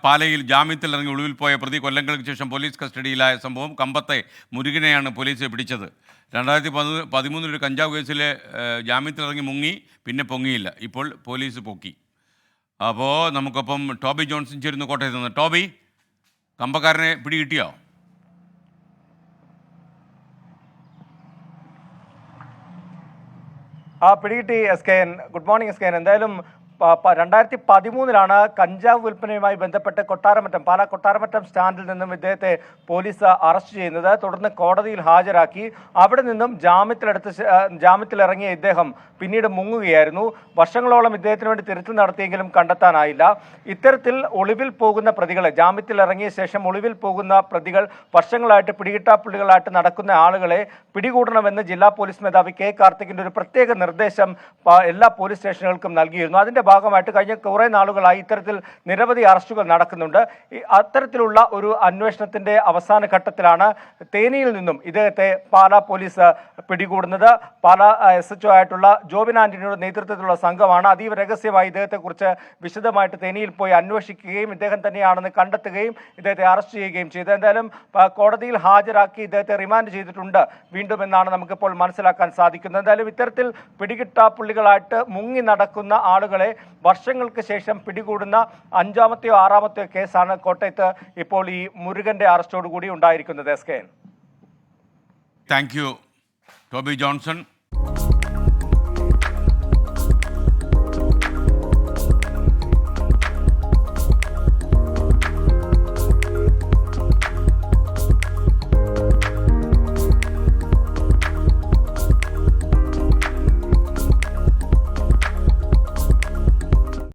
പാലയിൽ ജാമ്യത്തിൽ ഇറങ്ങി ഒളിവിൽ പോയ പ്രതി കൊല്ലങ്ങൾക്ക് ശേഷം പോലീസ് കസ്റ്റഡിയിലായ സംഭവം. കമ്പത്തെ മുരുകനെയാണ് പോലീസ് പിടിച്ചത്. 2013 ഒരു കഞ്ചാവ് കേസിലെ ജാമ്യത്തിൽ ഇറങ്ങി മുങ്ങി, പിന്നെ പൊങ്ങിയില്ല. ഇപ്പോൾ പോലീസ് പൊക്കി. അപ്പോൾ നമുക്കൊപ്പം ടോബി ജോൺസൺ ചേരുന്നു കോട്ടയത്ത് നിന്ന്. ടോബി, കമ്പക്കാരനെ പിടികിട്ടിയോ? പിടികിട്ടി S K N. Good morning S K N. എന്തായാലും 2013 കഞ്ചാവ് വിൽപ്പനയുമായി ബന്ധപ്പെട്ട് പാലാ കൊട്ടാരമറ്റം സ്റ്റാൻഡിൽ നിന്നും ഇദ്ദേഹത്തെ പോലീസ് അറസ്റ്റ് ചെയ്യുന്നത്. തുടർന്ന് കോടതിയിൽ ഹാജരാക്കി. അവിടെ നിന്നും ജാമ്യത്തിലിറങ്ങിയ ഇദ്ദേഹം പിന്നീട് മുങ്ങുകയായിരുന്നു. വർഷങ്ങളോളം ഇദ്ദേഹത്തിന് വേണ്ടി തിരച്ചിൽ നടത്തിയെങ്കിലും കണ്ടെത്താനായില്ല. ഇത്തരത്തിൽ ഒളിവിൽ പോകുന്ന പ്രതികളെ, ജാമ്യത്തിലിറങ്ങിയ ശേഷം ഒളിവിൽ പോകുന്ന പ്രതികൾ, വർഷങ്ങളായിട്ട് പിടികിട്ടാപ്പുള്ളികളായിട്ട് നടക്കുന്ന ആളുകളെ പിടികൂടണമെന്ന് ജില്ലാ പോലീസ് മേധാവി കെ കാർത്തികിന്റെ ഒരു പ്രത്യേക നിർദ്ദേശം എല്ലാ പോലീസ് സ്റ്റേഷനുകൾക്കും നൽകിയിരുന്നു. അതിന്റെ ഭാഗമായിട്ട് കഴിഞ്ഞ കുറേ നാളുകളായി ഇത്തരത്തിൽ നിരവധി അറസ്റ്റുകൾ നടക്കുന്നുണ്ട്. അത്തരത്തിലുള്ള ഒരു അന്വേഷണത്തിന്റെ അവസാന ഘട്ടത്തിലാണ് തേനിയിൽ നിന്നും ഇദ്ദേഹത്തെ പാലാ പോലീസ് പിടികൂടുന്നത്. പാലാ SHO ആയിട്ടുള്ള ജോബിൻ ആന്റണിയുടെ നേതൃത്വത്തിലുള്ള സംഘമാണ് അതീവ രഹസ്യമായി ഇദ്ദേഹത്തെക്കുറിച്ച് വിശദമായിട്ട് തേനിയിൽ പോയി അന്വേഷിക്കുകയും ഇദ്ദേഹം തന്നെയാണെന്ന് കണ്ടെത്തുകയും ഇദ്ദേഹത്തെ അറസ്റ്റ് ചെയ്യുകയും ചെയ്തു. എന്തായാലും കോടതിയിൽ ഹാജരാക്കി ഇദ്ദേഹത്തെ റിമാൻഡ് ചെയ്തിട്ടുണ്ട് വീണ്ടും എന്നാണ് നമുക്കിപ്പോൾ മനസ്സിലാക്കാൻ സാധിക്കുന്നത്. എന്തായാലും ഇത്തരത്തിൽ പിടികിട്ടാപ്പുള്ളികളായിട്ട് മുങ്ങി നടക്കുന്ന ആളുകളെ വർഷങ്ങൾക്ക് ശേഷം പിടികൂടുന്ന 5-മത്തെയോ 6-മത്തെയോ കേസാണ് കോട്ടയത്ത് ഇപ്പോൾ ഈ മുരുകന്റെ അറസ്റ്റോടുകൂടി ഉണ്ടായിരിക്കുന്നത്. Thank you Toby Johnson.